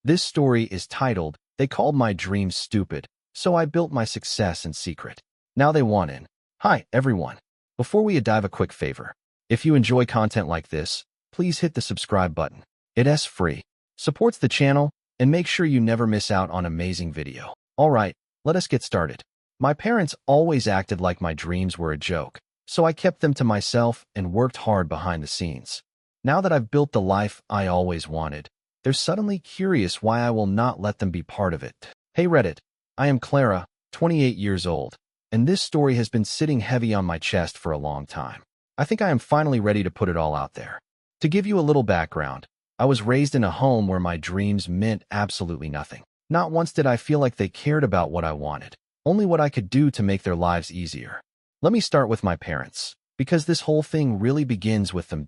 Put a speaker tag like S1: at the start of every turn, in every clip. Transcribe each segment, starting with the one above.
S1: This story is titled, They Called My Dreams Stupid, So I Built My Success in Secret. Now they want in. Hi, everyone. Before we dive a quick favor, if you enjoy content like this, please hit the subscribe button. It's free, supports the channel, and make sure you never miss out on amazing video. Alright, let us get started. My parents always acted like my dreams were a joke, so I kept them to myself and worked hard behind the scenes. Now that I've built the life I always wanted, they're suddenly curious why I will not let them be part of it. Hey Reddit, I am Clara, 28 years old, and this story has been sitting heavy on my chest for a long time. I think I am finally ready to put it all out there. To give you a little background, I was raised in a home where my dreams meant absolutely nothing. Not once did I feel like they cared about what I wanted, only what I could do to make their lives easier. Let me start with my parents, because this whole thing really begins with them.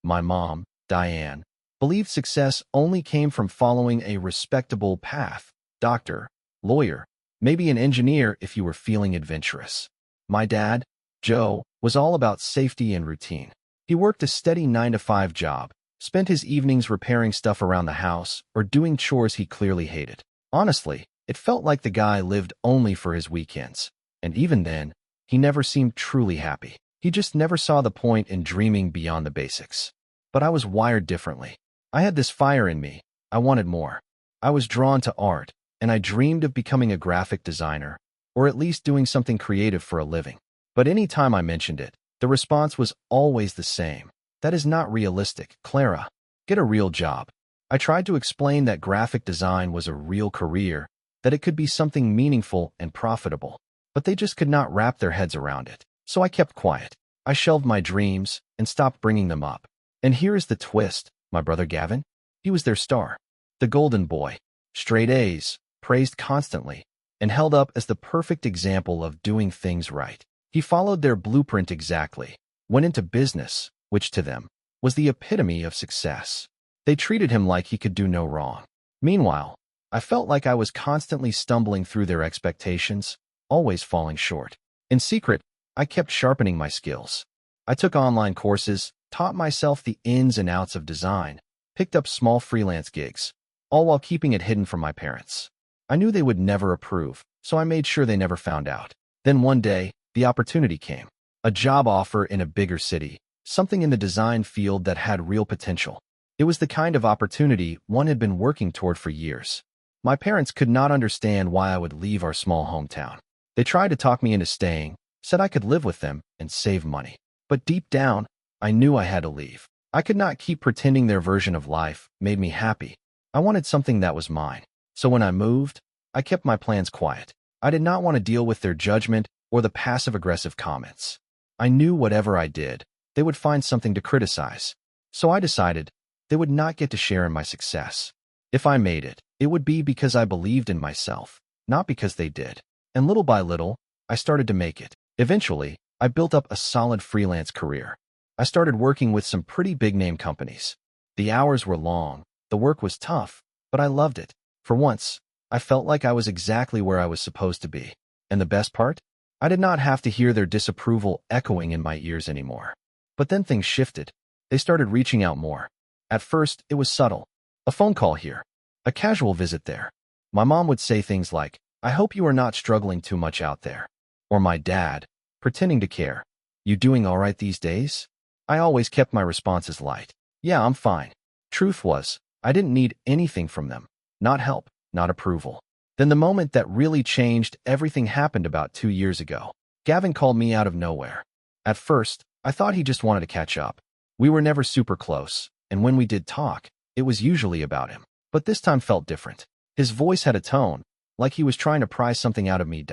S1: My mom, Diane, believed success only came from following a respectable path. Doctor, lawyer, maybe an engineer if you were feeling adventurous. My dad, Joe, was all about safety and routine. He worked a steady 9-to-5 job, spent his evenings repairing stuff around the house or doing chores he clearly hated. Honestly, it felt like the guy lived only for his weekends. And even then, he never seemed truly happy. He just never saw the point in dreaming beyond the basics. But I was wired differently. I had this fire in me. I wanted more. I was drawn to art, and I dreamed of becoming a graphic designer, or at least doing something creative for a living. But any time I mentioned it, the response was always the same. That is not realistic, Clara. Get a real job. I tried to explain that graphic design was a real career, that it could be something meaningful and profitable, but they just could not wrap their heads around it. So I kept quiet. I shelved my dreams and stopped bringing them up. And here is the twist. My brother Gavin? He was their star. The golden boy. Straight A's, praised constantly, and held up as the perfect example of doing things right. He followed their blueprint exactly, went into business, which to them was the epitome of success. They treated him like he could do no wrong. Meanwhile, I felt like I was constantly stumbling through their expectations, always falling short. In secret, I kept sharpening my skills. I took online courses, taught myself the ins and outs of design, picked up small freelance gigs, all while keeping it hidden from my parents. I knew they would never approve, so I made sure they never found out. Then one day, the opportunity came. A job offer in a bigger city, something in the design field that had real potential. It was the kind of opportunity one had been working toward for years. My parents could not understand why I would leave our small hometown. They tried to talk me into staying, said I could live with them and save money. But deep down, I knew I had to leave. I could not keep pretending their version of life made me happy. I wanted something that was mine. So when I moved, I kept my plans quiet. I did not want to deal with their judgment or the passive-aggressive comments. I knew whatever I did, they would find something to criticize. So I decided they would not get to share in my success. If I made it, it would be because I believed in myself, not because they did. And little by little, I started to make it. Eventually, I built up a solid freelance career. I started working with some pretty big-name companies. The hours were long, the work was tough, but I loved it. For once, I felt like I was exactly where I was supposed to be. And the best part? I did not have to hear their disapproval echoing in my ears anymore. But then things shifted. They started reaching out more. At first, it was subtle. A phone call here. A casual visit there. My mom would say things like, "I hope you are not struggling too much out there." Or my dad, pretending to care, "You doing all right these days?" I always kept my responses light. "Yeah, I'm fine." Truth was, I didn't need anything from them. Not help, not approval. Then the moment that really changed everything happened about 2 years ago. Gavin called me out of nowhere. At first, I thought he just wanted to catch up. We were never super close, and when we did talk, it was usually about him. But this time felt different. His voice had a tone, like he was trying to pry something out of me.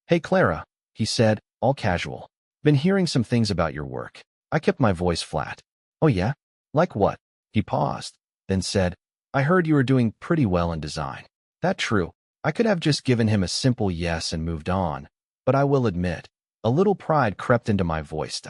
S1: "Hey Clara," he said, all casual. "Been hearing some things about your work." I kept my voice flat. "Oh yeah? Like what?" He paused, then said, "I heard you were doing pretty well in design." That true. I could have just given him a simple yes and moved on, but I will admit, a little pride crept into my voice.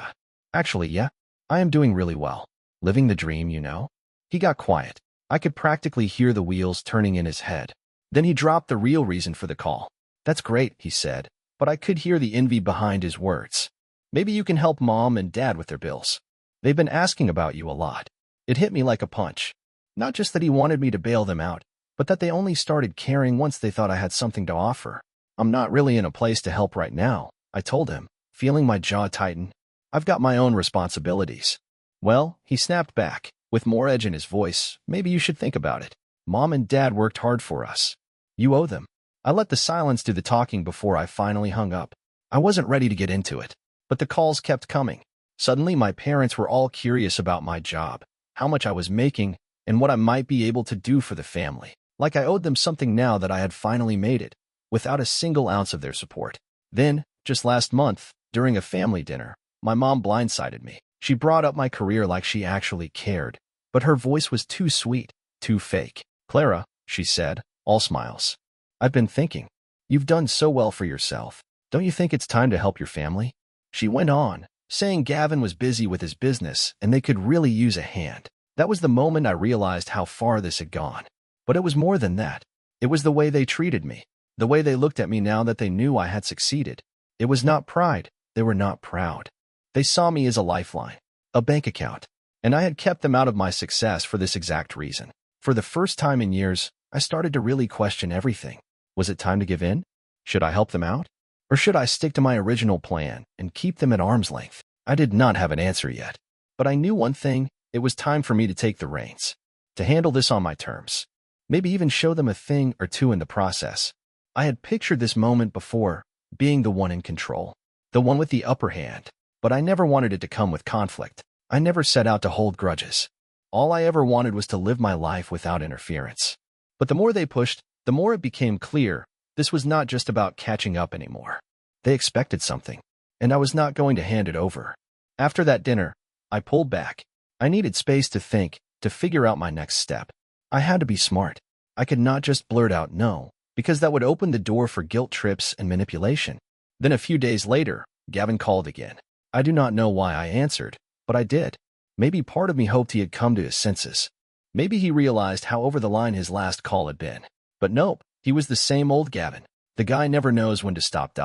S1: "Actually, yeah, I am doing really well. Living the dream, you know." He got quiet. I could practically hear the wheels turning in his head. Then he dropped the real reason for the call. "That's great," he said, but I could hear the envy behind his words. "Maybe you can help mom and dad with their bills. They've been asking about you a lot." It hit me like a punch. Not just that he wanted me to bail them out, but that they only started caring once they thought I had something to offer. I'm not really in a place to help right now, I told him, feeling my jaw tighten. I've got my own responsibilities. Well, he snapped back, with more edge in his voice. Maybe you should think about it. Mom and Dad worked hard for us. You owe them. I let the silence do the talking before I finally hung up. I wasn't ready to get into it, but the calls kept coming. Suddenly, my parents were all curious about my job, how much I was making, and what I might be able to do for the family. Like I owed them something now that I had finally made it, without a single ounce of their support. Then, just last month, during a family dinner, my mom blindsided me. She brought up my career like she actually cared, but her voice was too sweet, too fake. Clara, she said, all smiles. I've been thinking. You've done so well for yourself. Don't you think it's time to help your family? She went on, saying Gavin was busy with his business and they could really use a hand. That was the moment I realized how far this had gone. But it was more than that. It was the way they treated me, the way they looked at me now that they knew I had succeeded. It was not pride. They were not proud. They saw me as a lifeline, a bank account, and I had kept them out of my success for this exact reason. For the first time in years, I started to really question everything. Was it time to give in? Should I help them out? Or should I stick to my original plan and keep them at arm's length? I did not have an answer yet, but I knew one thing. It was time for me to take the reins, to handle this on my terms, maybe even show them a thing or two in the process. I had pictured this moment before, being the one in control, the one with the upper hand, but I never wanted it to come with conflict. I never set out to hold grudges. All I ever wanted was to live my life without interference. But the more they pushed, the more it became clear this was not just about catching up anymore. They expected something, and I was not going to hand it over. After that dinner, I pulled back. I needed space to think, to figure out my next step. I had to be smart. I could not just blurt out no, because that would open the door for guilt trips and manipulation. Then a few days later, Gavin called again. I do not know why I answered, but I did. Maybe part of me hoped he had come to his senses. Maybe he realized how over the line his last call had been. But nope, he was the same old Gavin. The guy never knows when to stop.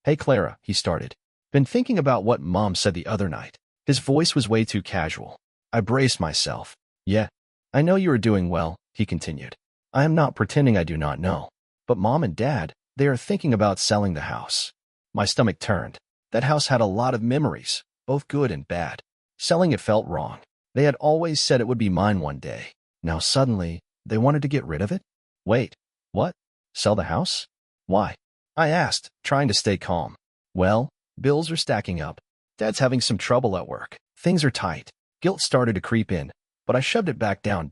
S1: Hey Clara, he started. Been thinking about what Mom said the other night. His voice was way too casual. I braced myself. Yeah, I know you are doing well, he continued. I am not pretending I do not know. But Mom and Dad, they are thinking about selling the house. My stomach turned. That house had a lot of memories, both good and bad. Selling it felt wrong. They had always said it would be mine one day. Now suddenly, they wanted to get rid of it? Wait, what? Sell the house? Why? I asked, trying to stay calm. Well, bills are stacking up. Dad's having some trouble at work. Things are tight. Guilt started to creep in, but I shoved it back down.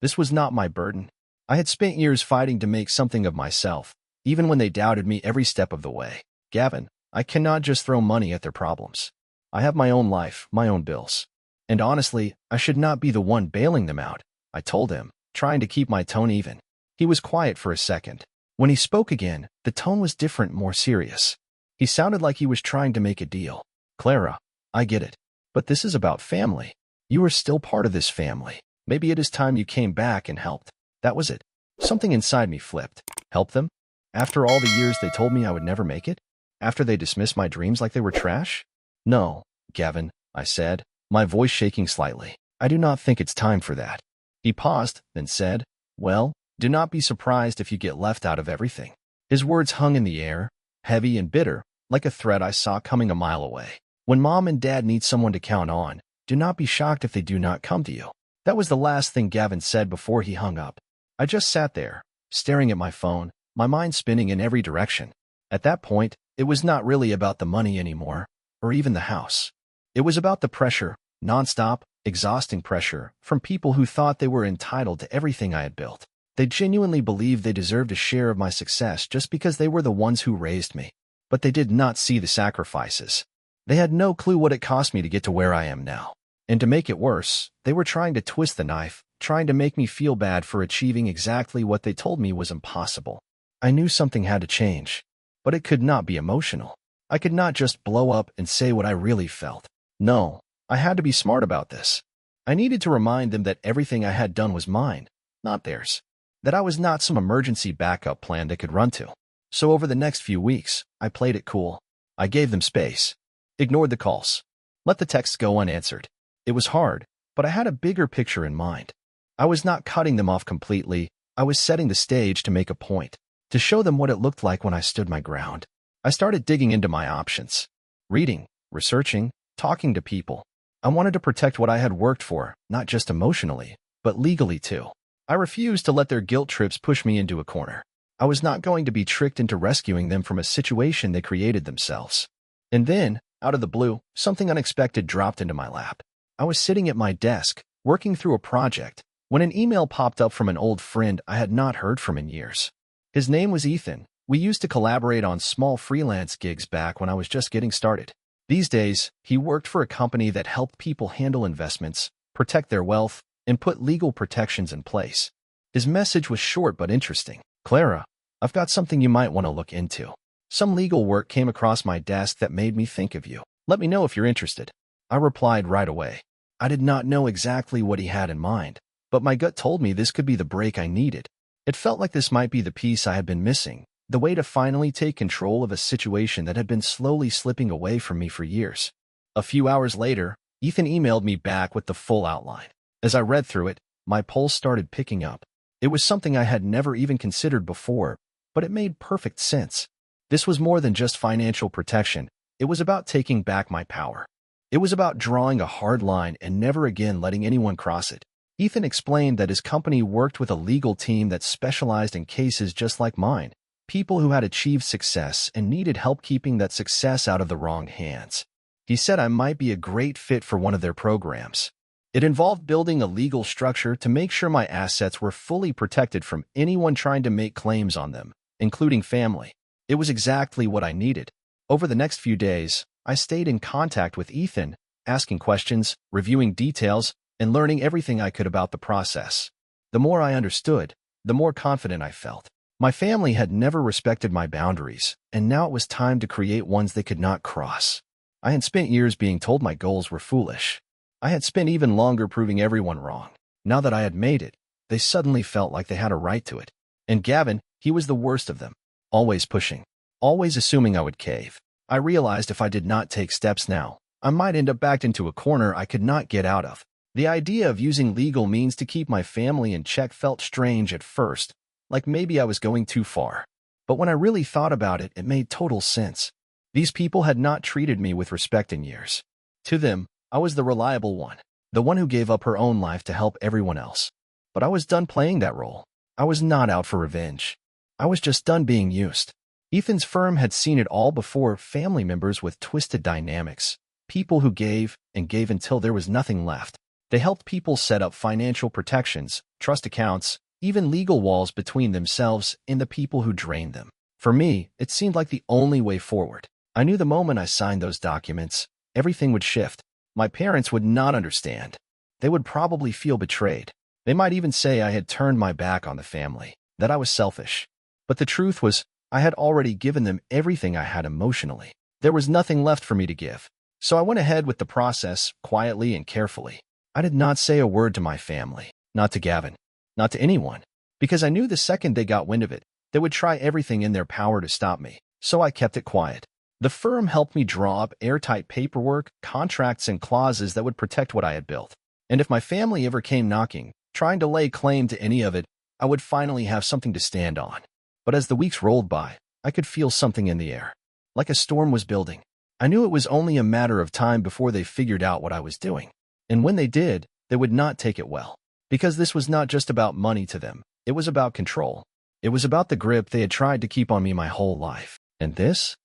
S1: This was not my burden. I had spent years fighting to make something of myself, even when they doubted me every step of the way. Gavin, I cannot just throw money at their problems. I have my own life, my own bills. And honestly, I should not be the one bailing them out, I told him, trying to keep my tone even. He was quiet for a second. When he spoke again, the tone was different, more serious. He sounded like he was trying to make a deal. Clara, I get it. But this is about family. You are still part of this family. Maybe it is time you came back and helped. That was it. Something inside me flipped. Help them? After all the years they told me I would never make it? After they dismissed my dreams like they were trash? No, Gavin, I said, my voice shaking slightly. I do not think it's time for that. He paused, then said, well, do not be surprised if you get left out of everything. His words hung in the air, heavy and bitter, like a threat I saw coming a mile away. When Mom and Dad need someone to count on, do not be shocked if they do not come to you. That was the last thing Gavin said before he hung up. I just sat there, staring at my phone, my mind spinning in every direction. At that point, it was not really about the money anymore, or even the house. It was about the pressure, nonstop, exhausting pressure, from people who thought they were entitled to everything I had built. They genuinely believed they deserved a share of my success just because they were the ones who raised me. But they did not see the sacrifices. They had no clue what it cost me to get to where I am now. And to make it worse, they were trying to twist the knife, trying to make me feel bad for achieving exactly what they told me was impossible. I knew something had to change, but it could not be emotional. I could not just blow up and say what I really felt. No, I had to be smart about this. I needed to remind them that everything I had done was mine, not theirs. That I was not some emergency backup plan they could run to. So over the next few weeks, I played it cool. I gave them space. Ignored the calls. Let the texts go unanswered. It was hard, but I had a bigger picture in mind. I was not cutting them off completely. I was setting the stage to make a point, to show them what it looked like when I stood my ground. I started digging into my options. Reading, researching, talking to people. I wanted to protect what I had worked for, not just emotionally, but legally too. I refused to let their guilt trips push me into a corner. I was not going to be tricked into rescuing them from a situation they created themselves. And then, out of the blue, something unexpected dropped into my lap. I was sitting at my desk, working through a project, when an email popped up from an old friend I had not heard from in years. His name was Ethan. We used to collaborate on small freelance gigs back when I was just getting started. These days, he worked for a company that helped people handle investments, protect their wealth, and put legal protections in place. His message was short but interesting. Clara, I've got something you might want to look into. Some legal work came across my desk that made me think of you. Let me know if you're interested. I replied right away. I did not know exactly what he had in mind, but my gut told me this could be the break I needed. It felt like this might be the piece I had been missing, the way to finally take control of a situation that had been slowly slipping away from me for years. A few hours later, Ethan emailed me back with the full outline. As I read through it, my pulse started picking up. It was something I had never even considered before, but it made perfect sense. This was more than just financial protection. It was about taking back my power. It was about drawing a hard line and never again letting anyone cross it. Ethan explained that his company worked with a legal team that specialized in cases just like mine, people who had achieved success and needed help keeping that success out of the wrong hands. He said I might be a great fit for one of their programs. It involved building a legal structure to make sure my assets were fully protected from anyone trying to make claims on them, including family. It was exactly what I needed. Over the next few days, I stayed in contact with Ethan, asking questions, reviewing details, and learning everything I could about the process. The more I understood, the more confident I felt. My family had never respected my boundaries, and now it was time to create ones they could not cross. I had spent years being told my goals were foolish. I had spent even longer proving everyone wrong. Now that I had made it, they suddenly felt like they had a right to it. And Gavin, he was the worst of them. Always pushing. Always assuming I would cave. I realized if I did not take steps now, I might end up backed into a corner I could not get out of. The idea of using legal means to keep my family in check felt strange at first, like maybe I was going too far. But when I really thought about it, it made total sense. These people had not treated me with respect in years. To them, I was the reliable one, the one who gave up her own life to help everyone else. But I was done playing that role. I was not out for revenge. I was just done being used. Ethan's firm had seen it all before: family members with twisted dynamics, people who gave and gave until there was nothing left. They helped people set up financial protections, trust accounts, even legal walls between themselves and the people who drained them. For me, it seemed like the only way forward. I knew the moment I signed those documents, everything would shift. My parents would not understand. They would probably feel betrayed. They might even say I had turned my back on the family, that I was selfish. But the truth was, I had already given them everything I had emotionally. There was nothing left for me to give. So I went ahead with the process, quietly and carefully. I did not say a word to my family, not to Gavin, not to anyone, because I knew the second they got wind of it, they would try everything in their power to stop me. So I kept it quiet. The firm helped me draw up airtight paperwork, contracts, and clauses that would protect what I had built. And if my family ever came knocking, trying to lay claim to any of it, I would finally have something to stand on. But as the weeks rolled by, I could feel something in the air. Like a storm was building. I knew it was only a matter of time before they figured out what I was doing. And when they did, they would not take it well. Because this was not just about money to them. It was about control. It was about the grip they had tried to keep on me my whole life. And this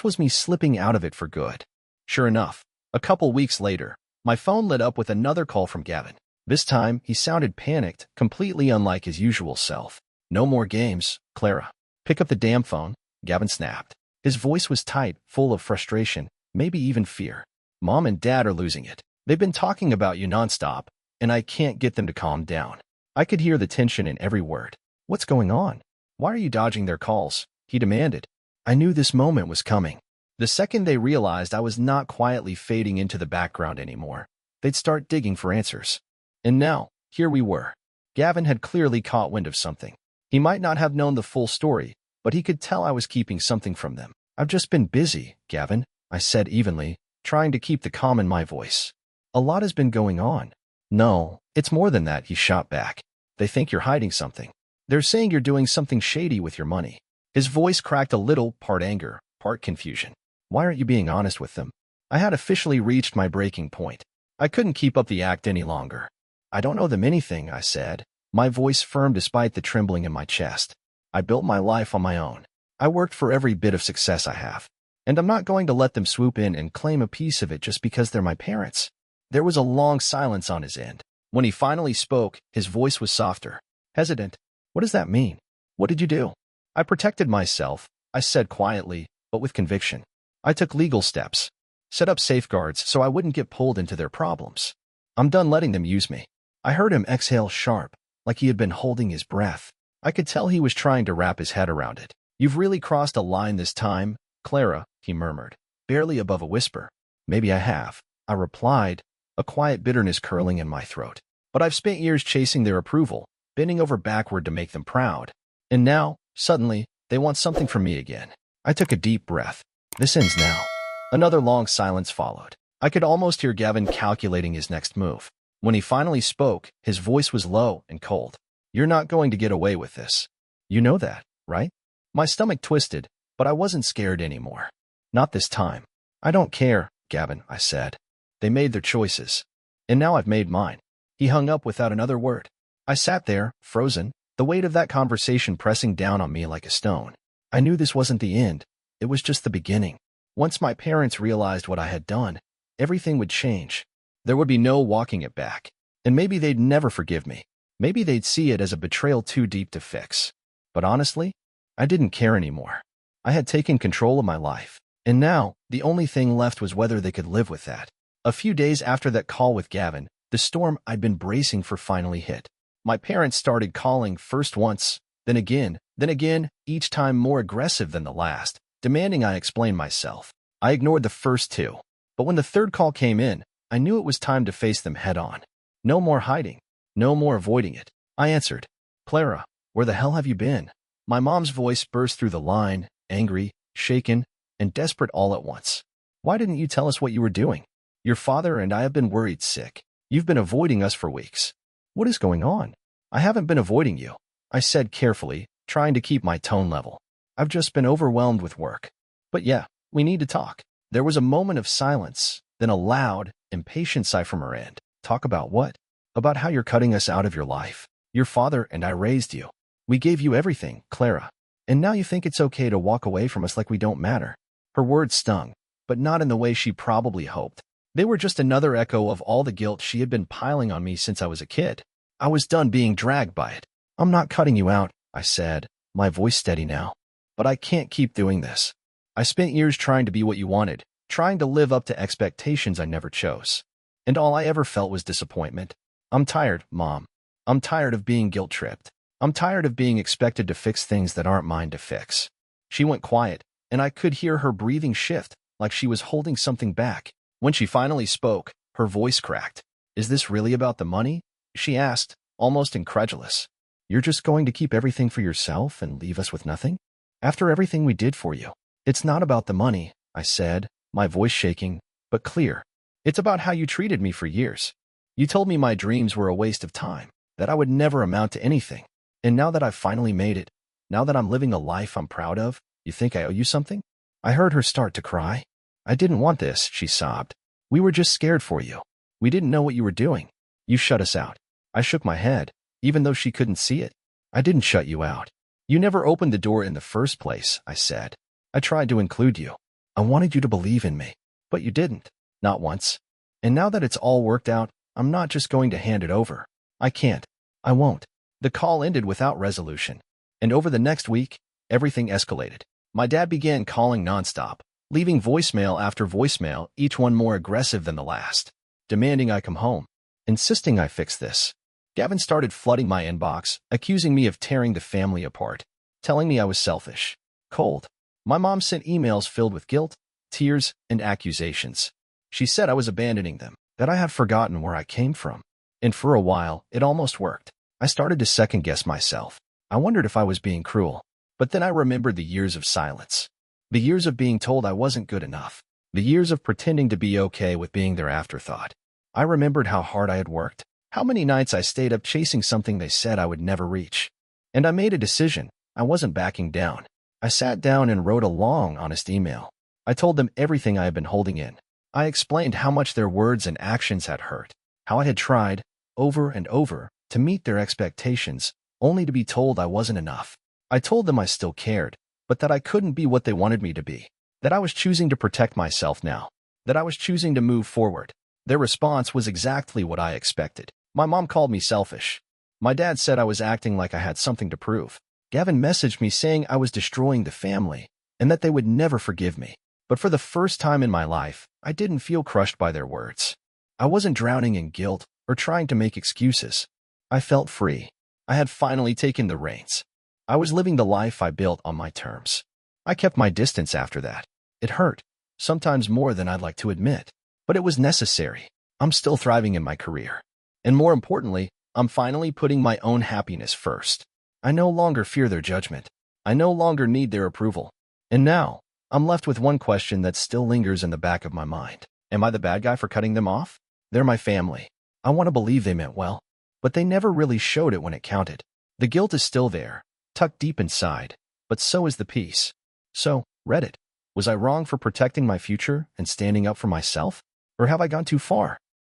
S1: was me slipping out of it for good. Sure enough, a couple weeks later, my phone lit up with another call from Gavin. This time, he sounded panicked, completely unlike his usual self. No more games, Clara. Pick up the damn phone, Gavin snapped. His voice was tight, full of frustration, maybe even fear. Mom and Dad are losing it. They've been talking about you nonstop, and I can't get them to calm down. I could hear the tension in every word. What's going on? Why are you dodging their calls? He demanded. I knew this moment was coming. The second they realized I was not quietly fading into the background anymore, they'd start digging for answers. And now, here we were. Gavin had clearly caught wind of something. He might not have known the full story, but he could tell I was keeping something from them. I've just been busy, Gavin, I said evenly, trying to keep the calm in my voice. A lot has been going on. No, it's more than that, he shot back. They think you're hiding something. They're saying you're doing something shady with your money." His voice cracked a little, part anger, part confusion. "Why aren't you being honest with them?" I had officially reached my breaking point. I couldn't keep up the act any longer. "I don't owe them anything," I said, my voice firm despite the trembling in my chest. "I built my life on my own. I worked for every bit of success I have. And I'm not going to let them swoop in and claim a piece of it just because they're my parents." There was a long silence on his end. When he finally spoke, his voice was softer, hesitant. "What does that mean? What did you do?" "I protected myself," I said quietly, but with conviction. "I took legal steps, set up safeguards so I wouldn't get pulled into their problems. I'm done letting them use me." I heard him exhale sharp, like he had been holding his breath. I could tell he was trying to wrap his head around it. "You've really crossed a line this time, Clara," he murmured, barely above a whisper. "Maybe I have," I replied, a quiet bitterness curling in my throat. "But I've spent years chasing their approval, bending over backward to make them proud. And now, suddenly, they want something from me again." I took a deep breath. This ends now. Another long silence followed. I could almost hear Gavin calculating his next move. When he finally spoke, his voice was low and cold. "You're not going to get away with this. You know that, right?" My stomach twisted, but I wasn't scared anymore. "Not this time." "I don't care, Gavin," I said. "They made their choices. And now I've made mine." He hung up without another word. I sat there, frozen, the weight of that conversation pressing down on me like a stone. I knew this wasn't the end. It was just the beginning. Once my parents realized what I had done, everything would change. There would be no walking it back. And maybe they'd never forgive me. Maybe they'd see it as a betrayal too deep to fix. But honestly, I didn't care anymore. I had taken control of my life. And now, the only thing left was whether they could live with that. A few days after that call with Gavin, the storm I'd been bracing for finally hit. My parents started calling first once, then again, each time more aggressive than the last, demanding I explain myself. I ignored the first two. But when the third call came in, I knew it was time to face them head-on. No more hiding. No more avoiding it. I answered, "Clara, where the hell have you been?" My mom's voice burst through the line, angry, shaken, and desperate all at once. "Why didn't you tell us what you were doing? Your father and I have been worried sick. You've been avoiding us for weeks. What is going on?" "I haven't been avoiding you," I said carefully, trying to keep my tone level. "I've just been overwhelmed with work. But yeah, we need to talk." There was a moment of silence, then a loud, impatient sigh from her end. "Talk about what?" "About how you're cutting us out of your life. Your father and I raised you. We gave you everything, Clara. And now you think it's okay to walk away from us like we don't matter." Her words stung, but not in the way she probably hoped. They were just another echo of all the guilt she had been piling on me since I was a kid. I was done being dragged by it. "I'm not cutting you out," I said, my voice steady now. "But I can't keep doing this. I spent years trying to be what you wanted, trying to live up to expectations I never chose. And all I ever felt was disappointment. I'm tired, Mom. I'm tired of being guilt-tripped. I'm tired of being expected to fix things that aren't mine to fix." She went quiet, and I could hear her breathing shift, like she was holding something back. When she finally spoke, her voice cracked. "Is this really about the money?" she asked, almost incredulous. "You're just going to keep everything for yourself and leave us with nothing? After everything we did for you?" "It's not about the money," I said, my voice shaking, but clear. "It's about how you treated me for years. You told me my dreams were a waste of time, that I would never amount to anything. And now that I've finally made it, now that I'm living a life I'm proud of, you think I owe you something?" I heard her start to cry. "I didn't want this," she sobbed. "We were just scared for you. We didn't know what you were doing. You shut us out." I shook my head, even though she couldn't see it. "I didn't shut you out. You never opened the door in the first place," I said. "I tried to include you. I wanted you to believe in me. But you didn't. Not once. And now that it's all worked out, I'm not just going to hand it over. I can't. I won't." The call ended without resolution. And over the next week, everything escalated. My dad began calling nonstop, leaving voicemail after voicemail, each one more aggressive than the last, demanding I come home, insisting I fix this. Gavin started flooding my inbox, accusing me of tearing the family apart, telling me I was selfish, cold. My mom sent emails filled with guilt, tears, and accusations. She said I was abandoning them, that I had forgotten where I came from. And for a while, it almost worked. I started to second-guess myself. I wondered if I was being cruel. But then I remembered the years of silence. The years of being told I wasn't good enough. The years of pretending to be okay with being their afterthought. I remembered how hard I had worked. How many nights I stayed up chasing something they said I would never reach. And I made a decision. I wasn't backing down. I sat down and wrote a long, honest email. I told them everything I had been holding in. I explained how much their words and actions had hurt, how I had tried, over and over, to meet their expectations, only to be told I wasn't enough. I told them I still cared, but that I couldn't be what they wanted me to be, that I was choosing to protect myself now, that I was choosing to move forward. Their response was exactly what I expected. My mom called me selfish. My dad said I was acting like I had something to prove. Gavin messaged me saying I was destroying the family and that they would never forgive me. But for the first time in my life, I didn't feel crushed by their words. I wasn't drowning in guilt or trying to make excuses. I felt free. I had finally taken the reins. I was living the life I built on my terms. I kept my distance after that. It hurt, sometimes more than I'd like to admit, but it was necessary. I'm still thriving in my career. And more importantly, I'm finally putting my own happiness first. I no longer fear their judgment. I no longer need their approval. And now, I'm left with one question that still lingers in the back of my mind. Am I the bad guy for cutting them off? They're my family. I want to believe they meant well, but they never really showed it when it counted. The guilt is still there, tucked deep inside, but so is the peace. So, Reddit, was I wrong for protecting my future and standing up for myself? Or have I gone too far?